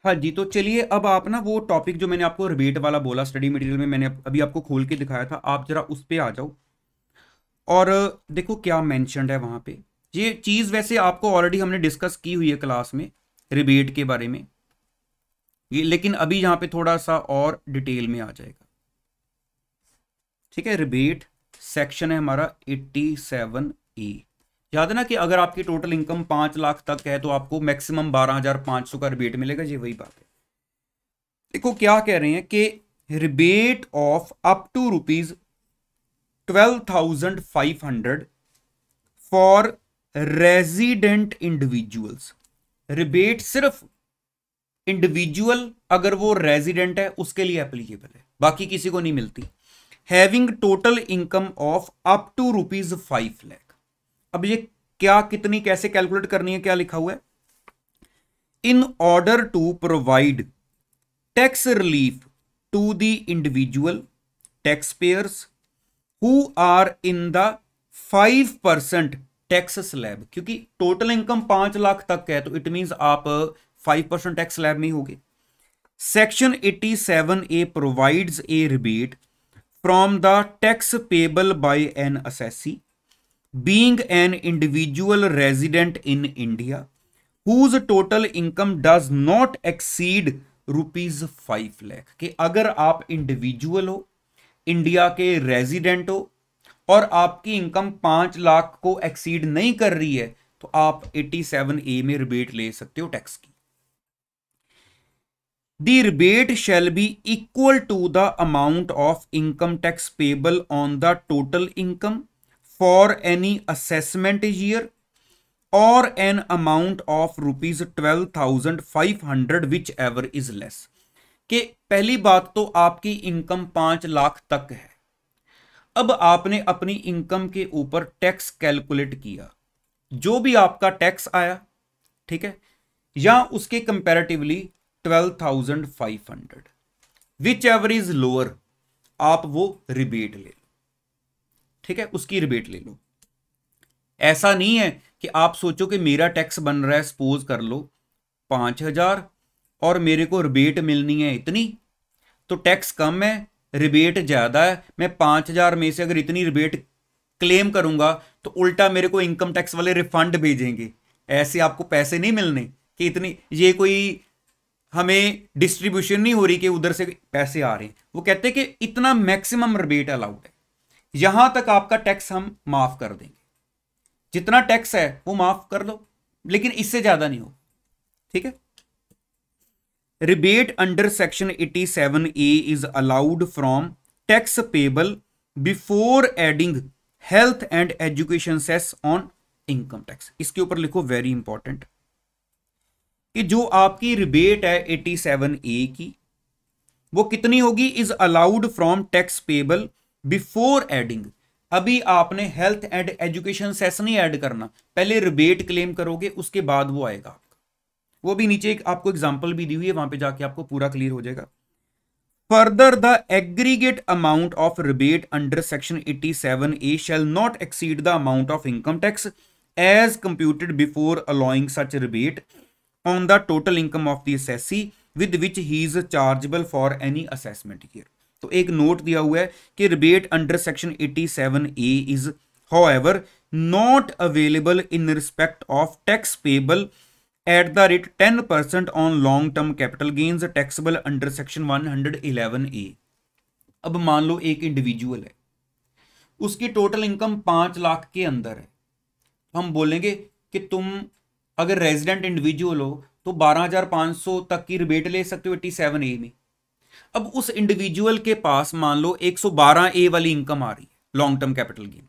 हाँ जी, तो चलिए अब आप ना वो टॉपिक जो मैंने आपको रिबेट वाला बोला स्टडी मटेरियल में, मैंने अभी आपको खोल के दिखाया था, आप जरा उस पे आ जाओ और देखो क्या मेंशन्ड है वहां पे। ये चीज वैसे आपको ऑलरेडी हमने डिस्कस की हुई है क्लास में, रिबेट के बारे में, ये लेकिन अभी यहाँ पे थोड़ा सा और डिटेल में आ जाएगा। ठीक है, रिबेट सेक्शन है हमारा 87A। याद है ना कि अगर आपकी टोटल इनकम 5 लाख तक है तो आपको मैक्सिमम 12,500 का रिबेट मिलेगा, ये वही बात है। देखो क्या कह रहे हैं कि rebate of up to ₹12,500 for resident individuals. Rebate सिर्फ इंडिविजुअल अगर वो रेजिडेंट है उसके लिए एप्लीकेबल है, बाकी किसी को नहीं मिलती। Having total income of up to ₹5 lakh. अब ये क्या, कितनी, कैसे कैलकुलेट करनी है, क्या लिखा हुआ है? In order to provide tax relief to the individual tax payers who are in the 5% tax slab, क्योंकि टोटल इनकम 5 लाख तक है तो इट मींस आप 5% टैक्स स्लैब में होगे। Section 87A provides a rebate from the tax payable by an assessee being an individual resident in India whose total income does not exceed ₹5 lakh. कि अगर आप इंडिविजुअल हो, इंडिया के रेजिडेंट हो और आपकी इनकम 5 लाख को एक्सीड नहीं कर रही है तो आप 87A में रिबेट ले सकते हो टैक्स की। The rebate shall be equal to the amount of income tax payable on the total income for any assessment year or an amount of ₹12,500 whichever is less। कि पहली बात तो आपकी इनकम 5 लाख तक है, अब आपने अपनी इनकम के ऊपर टैक्स कैलकुलेट किया, जो भी आपका टैक्स आया, ठीक है, या उसके comparatively 12,500 which ever is lower, आप वो रिबेट ले लो। ठीक है, उसकी रिबेट ले लो। ऐसा नहीं है कि आप सोचो कि मेरा टैक्स बन रहा है, सपोज कर लो 5,000 और मेरे को रिबेट मिलनी है इतनी, तो टैक्स कम है, रिबेट ज्यादा है, मैं 5,000 में से अगर इतनी रिबेट क्लेम करूंगा तो उल्टा मेरे को इनकम टैक्स वाले रिफंड भेजेंगे। ऐसे आपको पैसे नहीं मिलने कि इतनी, ये कोई हमें डिस्ट्रीब्यूशन नहीं हो रही कि उधर से पैसे आ रहे हैं। वो कहते हैं कि इतना मैक्सिमम रिबेट अलाउड है, यहां तक आपका टैक्स हम माफ कर देंगे, जितना टैक्स है वो माफ कर दो, लेकिन इससे ज्यादा नहीं हो। ठीक है, rebate under section 87A is allowed from tax payable before adding health and education cess on income tax. इसके ऊपर लिखो वेरी इंपॉर्टेंट कि जो आपकी रिबेट है 87A की, वो कितनी होगी? Is allowed from tax payable before adding. अभी आपने हेल्थ एंड एजुकेशन सेस नहीं ऐड करना, पहले रिबेट क्लेम करोगे उसके बाद वो आएगा आपका। वो भी नीचे एक आपको एग्जांपल भी दी हुई है, वहां पे जाके आपको पूरा क्लियर हो जाएगा। Further the aggregate amount of rebate under section 87A shall not exceed the amount of income tax as computed before allowing such rebate on the total income of the assessee with which he is chargeable for any assessment year। तो एक note दिया हुआ है कि rebate under section 87A is however not available in respect of tax payable at the rate 10% on long term capital gains taxable under section 111A। अब मान लो एक individual है, उसकी टोटल इनकम 5 लाख के अंदर है, हम बोलेंगे कि तुम अगर रेजिडेंट इंडिविजुअल हो तो 12,500 तक की रिबेट ले सकते हो 87A में। अब उस इंडिविजुअल के पास मान लो 112A वाली इनकम आ रही है लॉन्ग टर्म कैपिटल गेन,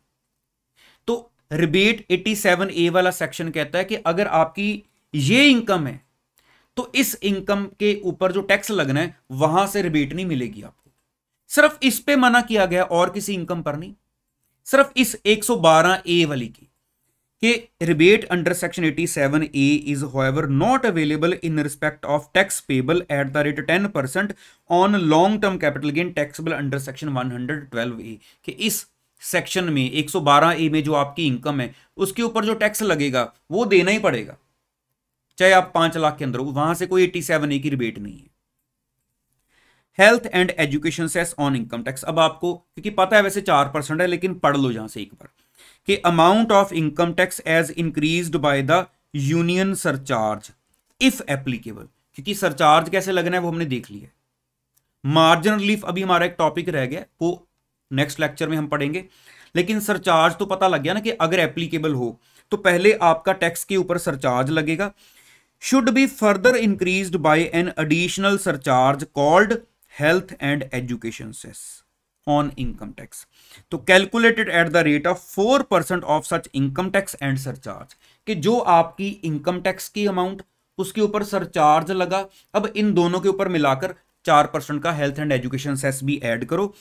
तो रिबेट 87A वाला सेक्शन कहता है कि अगर आपकी ये इनकम है तो इस इनकम के ऊपर जो टैक्स लगना है वहां से रिबेट नहीं मिलेगी आपको। सिर्फ इस पे मना किया गया और किसी इनकम पर नहीं, सिर्फ इस 112A वाली की कि rebate under section 87A is however not available in respect of tax payable at the rate 10% on long term capital gain taxable under section 112A। कि इस सेक्शन में 112A में जो आपकी इनकम है उसके ऊपर जो टैक्स लगेगा वो देना ही पड़ेगा, चाहे आप 5 लाख के अंदर हो, वहां से कोई 87A की रिबेट नहीं है। Health and education cess on income tax, अब आपको क्योंकि पता है वैसे 4% है, लेकिन पढ़ लो यहां से एक बार कि amount of income tax as increased by the union surcharge if applicable, क्योंकि सरचार्ज कैसे लगना है वो हमने देख लिया। मार्जिन रिलीफ अभी हमारा एक टॉपिक रह गया, वो नेक्स्ट लेक्चर में हम पढ़ेंगे, लेकिन सरचार्ज तो पता लग गया ना कि अगर एप्लीकेबल हो तो पहले आपका टैक्स के ऊपर सरचार्ज लगेगा। Should be further increased by an additional surcharge called health and education cess on income tax, तो calculated at the rate of 4% of such income tax and surcharge, कि जो आपकी इनकम टैक्स की amount उसके ऊपर surcharge लगा, अब इन दोनों के ऊपर मिलाकर 4% का हेल्थ एंड एजुकेशन सेस भी ऐड करो।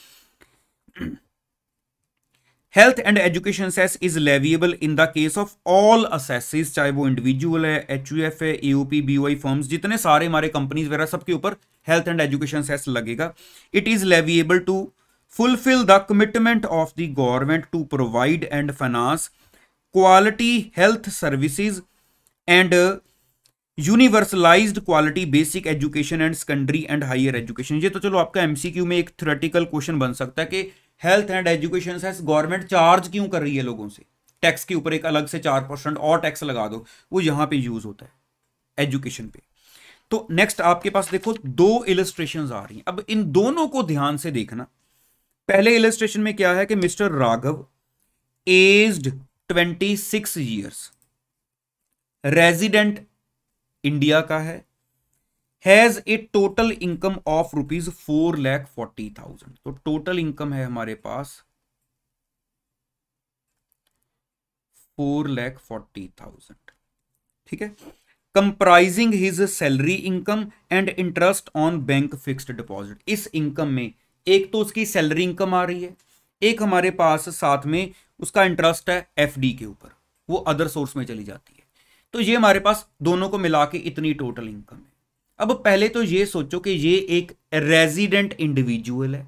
Health and education cess is leviable in the case of all assessees, चाहे वो इंडिविजुअल है, एचयूएफ है, एओपी, बीओआई फर्म्स, जितने सारे हमारे कंपनीज वगैरह सबके ऊपर हेल्थ एंड एजुकेशन सेस लगेगा। It is leviable to fulfil the commitment of the government to provide and finance quality health services and universalised quality basic education and secondary and higher education. ये तो चलो आपका MCQ में एक theoretical question बन सकता है कि हेल्थ एंड एजुकेशन से गवर्नमेंट चार्ज क्यों कर रही है लोगों से, टैक्स के ऊपर एक अलग से 4% और टैक्स लगा दो, वो यहां पे यूज होता है एजुकेशन पे। तो नेक्स्ट आपके पास देखो 2 इलस्ट्रेशंस आ रही हैं, अब इन दोनों को ध्यान से देखना। पहले इलस्ट्रेशन में क्या है कि mister Raghav aged 26 years, resident India का है, has a total income of ₹4,40,000, तो टोटल इनकम है हमारे पास 4,40,000, ठीक है, comprising his salary income and interest on bank fixed deposit. इस इनकम में एक तो उसकी सैलरी इनकम आ रही है, एक हमारे पास साथ में उसका इंटरेस्ट है एफडी के ऊपर, वो अदर सोर्स में चली जाती है, तो ये हमारे पास दोनों को मिला के इतनी टोटल इनकम है। अब पहले तो ये सोचो कि ये एक रेजिडेंट इंडिविजुअल है,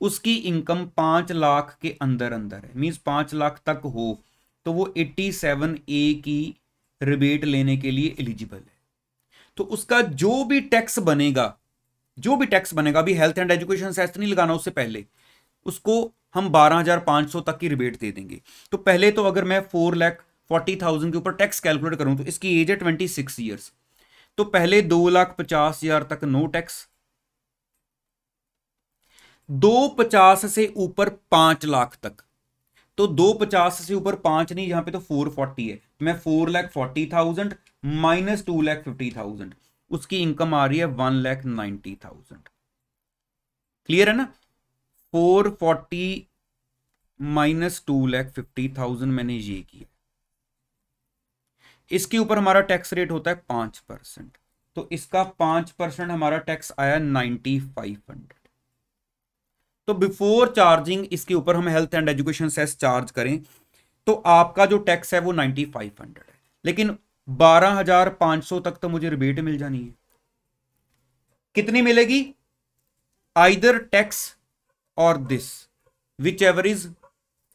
उसकी इनकम 5 लाख के अंदर अंदर है, मींस 5 लाख तक हो तो वो 87A की रिबेट लेने के लिए एलिजिबल है। तो उसका जो भी टैक्स बनेगा अभी हेल्थ एंड एजुकेशन सेस नहीं लगाना, उससे पहले उसको हम 12,500 तक की रिबेट दे देंगे। तो पहले तो अगर मैं 4,40,000 के ऊपर टैक्स कैलकुलेट करूं तो इसकी एज है 26 ईयर्स, तो पहले 2,50,000 तक नो टैक्स, 250 से ऊपर 5 लाख तक, तो 250 से ऊपर 5 नहीं, यहां पे तो 440 है, मैं 4,40,000 माइनस 2,50,000, उसकी इनकम आ रही है 1,90,000। क्लियर है ना? 440 माइनस 2,50,000 मैंने ये किया, इसके ऊपर हमारा टैक्स रेट होता है 5%, तो इसका 5% हमारा टैक्स आया 9,500। तो बिफोर चार्जिंग इसके ऊपर हम health and education cess charge करें तो आपका जो टैक्स है वो 9,500 है, लेकिन 12,500 तक तो मुझे रिबेट मिल जानी है। कितनी मिलेगी? आइदर टैक्स और this which ever is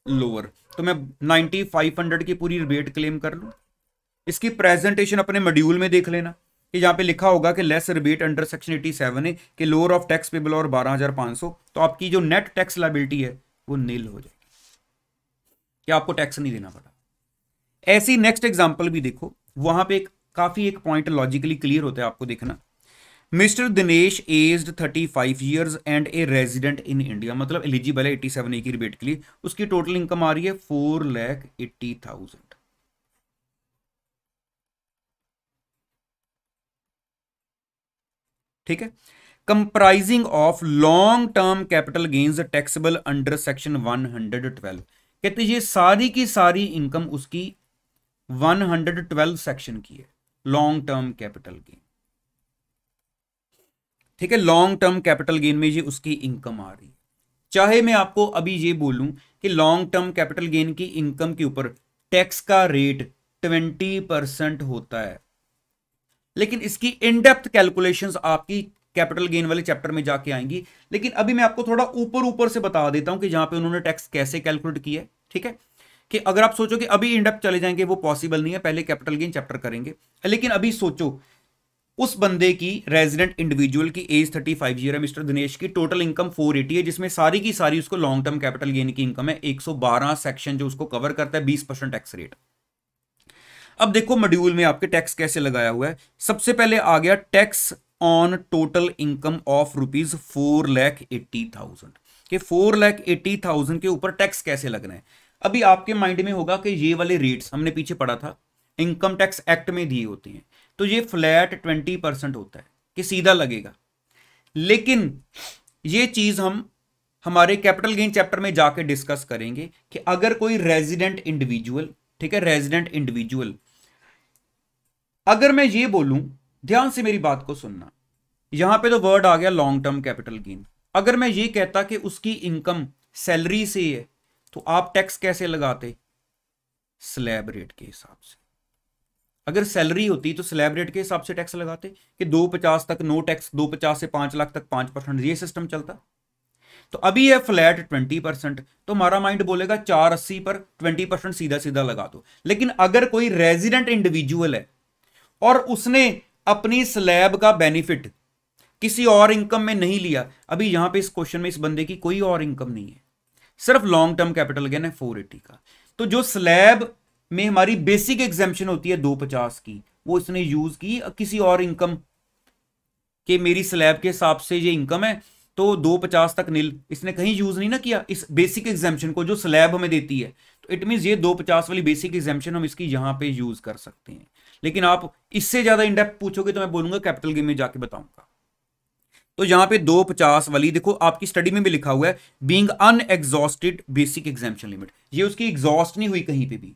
lower, तो मैं 9,500 की पूरी रिबेट क्लेम कर लूं। इसकी प्रेजेंटेशन अपने मॉड्यूल में देख लेना कि जहां पे लिखा होगा कि लेस रिबेट अंडर सेक्शन 87 है कि लोअर ऑफ टैक्स पेबल और 12,500, तो आपकी जो नेट टैक्स लायबिलिटी है वो नील हो जाएगी कि आपको टैक्स नहीं देना पड़ा। ऐसी नेक्स्ट एग्जांपल भी देखो, वहां पे काफी एक पॉइंट लॉजिकली क्लियर होता है, आपको देखना। Mister Dinesh aged 35 years and a resident in India, मतलब एलिजिबल है 87A की रिबेट के लिए, उसकी टोटल इनकम आ रही है 4,80,000। ठीक है, comprising of long term capital gains taxable under section 112, कहते ये सारी की सारी इनकम उसकी 112 सेक्शन की है, लॉन्ग टर्म कैपिटल गेन। ठीक है, लॉन्ग टर्म कैपिटल गेन में ये उसकी इनकम आ रही है। चाहे मैं आपको अभी ये बोलूं कि लॉन्ग टर्म कैपिटल गेन की इनकम के ऊपर टैक्स का रेट 20% होता है, लेकिन इसकी इन डेप्थ कैलकुलेशंस आपकी कैपिटल गेन वाले चैप्टर में जाके आएंगी, लेकिन अभी मैं आपको थोड़ा ऊपर से बता देता हूं कि जहां पे उन्होंने टैक्स कैसे कैलकुलेट किया है। ठीक है, कि अगर आप सोचो कि अभी इन डेप्थ चले जाएंगे, वो पॉसिबल नहीं है, पहले कैपिटल गेन चैप्टर करेंगे। लेकिन अभी सोचो उस बंदे की, रेजिडेंट इंडिविजुअल की एज 35 ईयर है, मिस्टर दिनेश की, टोटल इनकम 480 है, जिसमें सारी की सारी उसको लॉन्ग टर्म कैपिटल गेन की इनकम है 112 सेक्शन जो उसको कवर करता है, 20% टैक्स रेट। अब देखो मॉड्यूल में आपके टैक्स कैसे लगाया हुआ है। सबसे पहले आ गया tax on total income of ₹4,80,000 के 4,80,000 के ऊपर टैक्स कैसे लगना है। अभी आपके माइंड में होगा कि ये वाले रेट्स हमने पीछे पढ़ा था, इनकम टैक्स एक्ट में दिए होते हैं, तो ये फ्लैट 20% होता है कि सीधा लगेगा। लेकिन ये चीज हम हमारे कैपिटल गेन चैप्टर में जाके डिस्कस करेंगे कि अगर कोई रेजिडेंट इंडिविजुअल, ठीक है, रेजिडेंट इंडिविजुअल, अगर मैं ये बोलूं, ध्यान से मेरी बात को सुनना, यहां पे तो वर्ड आ गया लॉन्ग टर्म कैपिटल गेन। अगर मैं ये कहता कि उसकी इनकम सैलरी से है, तो आप टैक्स कैसे लगाते? स्लैब रेट के हिसाब से। अगर सैलरी होती तो स्लैब रेट के हिसाब से टैक्स लगाते कि 250 तक नो टैक्स, 250 से 5 लाख तक 5%, ये सिस्टम चलता। तो अभी है फ्लैट 20%, तो हमारा माइंड बोलेगा 480 पर 20% सीधा सीधा लगा दो। लेकिन अगर कोई रेजिडेंट इंडिविजुअल है और उसने अपनी स्लैब का बेनिफिट किसी और इनकम में नहीं लिया, अभी यहां पे इस क्वेश्चन में इस बंदे की कोई और इनकम नहीं है, सिर्फ लॉन्ग टर्म कैपिटल गेन है 480 का, तो जो स्लैब में हमारी बेसिक एग्जेम्पशन होती है 250 की, वो इसने यूज की किसी और इनकम के, मेरी स्लैब के हिसाब से ये इनकम है तो 250 तक नील, इसने कहीं यूज नहीं ना किया इस बेसिक एग्जेम्पशन को जो स्लैब हमें देती है। तो इट मीन ये 250 वाली बेसिक एग्जेम्पशन हम इसकी यहां पे यूज कर सकते हैं। लेकिन आप इससे ज्यादा इनडेप्थ पूछोगे तो मैं बोलूंगा कैपिटल गेन में जाके बताऊंगा। तो यहां पे 250 वाली देखो आपकी स्टडी में भी लिखा हुआ है being unexhausted basic exemption limit, ये उसकी एग्जॉस्ट नहीं हुई कहीं पे भी,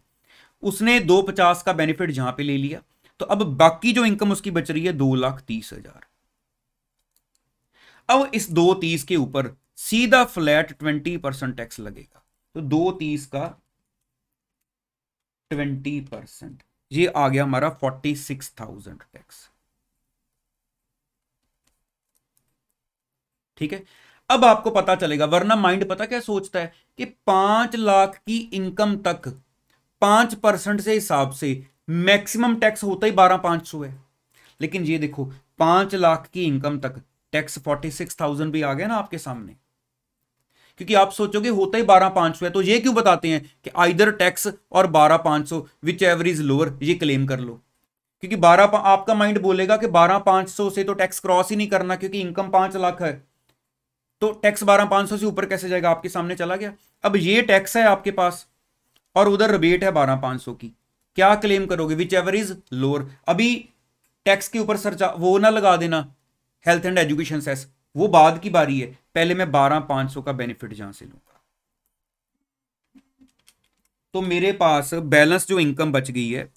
उसने 250 का बेनिफिट जहां पे ले लिया। तो अब बाकी जो इनकम उसकी बच रही है 2,30,000। अब इस 230 के ऊपर सीधा फ्लैट 20% टैक्स लगेगा, तो 230 का 20%, ये आ गया हमारा 46,000 टैक्स। ठीक है, अब आपको पता चलेगा, वरना माइंड पता क्या सोचता है कि 5 लाख की इनकम तक 5% से हिसाब से मैक्सिमम टैक्स होता ही 12,500 है। लेकिन ये देखो 5 लाख की इनकम तक टैक्स 46,000 भी आ गया ना आपके सामने, क्योंकि आप सोचोगे होता ही 12,500 है, तो ये क्यों बताते हैं कि आइदर टैक्स और 12,500 विच एवर इज लोअर, ये क्लेम कर लो। क्योंकि 12 आपका माइंड बोलेगा कि 12,500 से तो टैक्स क्रॉस ही नहीं करना, क्योंकि इनकम 5 लाख है, तो टैक्स 12,500 से ऊपर कैसे जाएगा, आपके सामने चला गया। अब ये टैक्स है आपके पास और उधर रिबेट है 12,500 की, क्या क्लेम करोगे? Which ever is lower. अभी टैक्स के ऊपर सरचार्ज वो ना लगा देना, हेल्थ एंड एजुकेशन सेस, वो बाद की बारी है, पहले मैं 12,500 का बेनिफिट जहां से लूंगा। तो मेरे पास बैलेंस जो इनकम बच गई है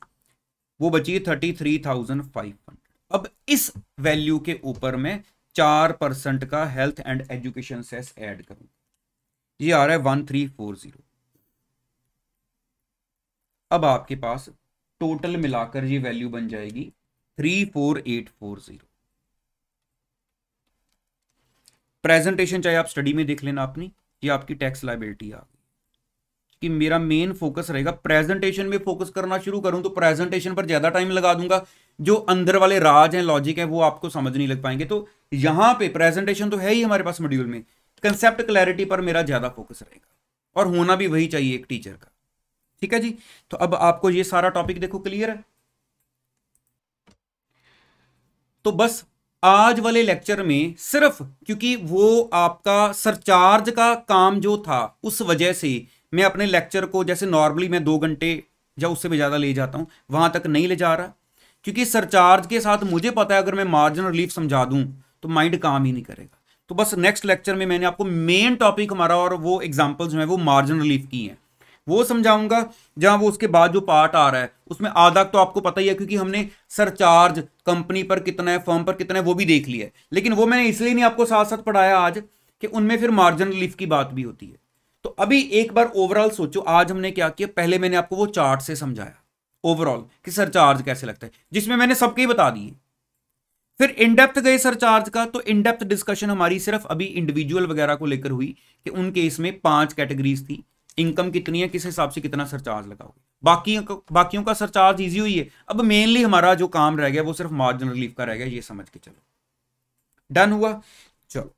वो बची है 33,500। अब इस वैल्यू के ऊपर मैं 4% का health and education cess add करूं, ये आ रहा है 1340। अब आपके पास टोटल मिलाकर ये वैल्यू बन जाएगी 34,840। प्रेजेंटेशन चाहे आप स्टडी में देख लेना अपनी, ये आपकी टैक्स लायबिलिटी आ गई। कि मेरा मेन फोकस रहेगा प्रेजेंटेशन में, फोकस करना शुरू करूं तो प्रेजेंटेशन पर ज्यादा टाइम लगा दूंगा, जो अंदर वाले राज हैं, लॉजिक है, वो आपको समझ नहीं लग पाएंगे। तो यहां पे प्रेजेंटेशन तो है ही हमारे पास मॉड्यूल में, कंसेप्ट क्लैरिटी पर मेरा ज्यादा फोकस रहेगा, और होना भी वही चाहिए एक टीचर का। ठीक है जी, तो अब आपको ये सारा टॉपिक देखो क्लियर है। तो बस आज वाले लेक्चर में सिर्फ क्योंकि वो आपका सरचार्ज का काम जो था, उस वजह से मैं अपने लेक्चर को, जैसे नॉर्मली मैं 2 घंटे या उससे भी ज्यादा ले जाता हूं, वहां तक नहीं ले जा रहा, क्योंकि सरचार्ज के साथ मुझे पता है अगर मैं मार्जिन रिलीफ समझा दूं तो माइंड काम ही नहीं करेगा। तो बस नेक्स्ट लेक्चर में मैंने आपको मेन टॉपिक हमारा और वो एग्जाम्पल्स जो है वो मार्जिन रिलीफ की हैं वो समझाऊंगा, जहां वो उसके बाद जो पार्ट आ रहा है उसमें आधा तो आपको पता ही है, क्योंकि हमने सरचार्ज कंपनी पर कितना है, फर्म पर कितना है, वो भी देख लिया है। लेकिन वो मैंने इसलिए नहीं आपको साथ साथ पढ़ाया आज कि उनमें फिर मार्जिन रिलीफ की बात भी होती है। तो अभी एक बार ओवरऑल सोचो, आज हमने क्या किया, पहले मैंने आपको वो चार्ट से समझाया ओवरऑल कि सरचार्ज कैसे लगता है, जिसमें मैंने सबके ही बता दिए। फिर इनडेप्थ गए सरचार्ज का, तो इनडेप्थ डिस्कशन हमारी सिर्फ अभी इंडिविजुअल वगैरह को लेकर हुई कि उनके इसमें 5 कैटेगरीज थी, इनकम कितनी है, किस हिसाब से कितना सरचार्ज लगाओगे। बाकियों का सरचार्ज इजी हुई है। अब मेनली हमारा जो काम रह गया वो सिर्फ मार्जिन रिलीफ का रह गया, ये समझ के चलो। डन हुआ। चलो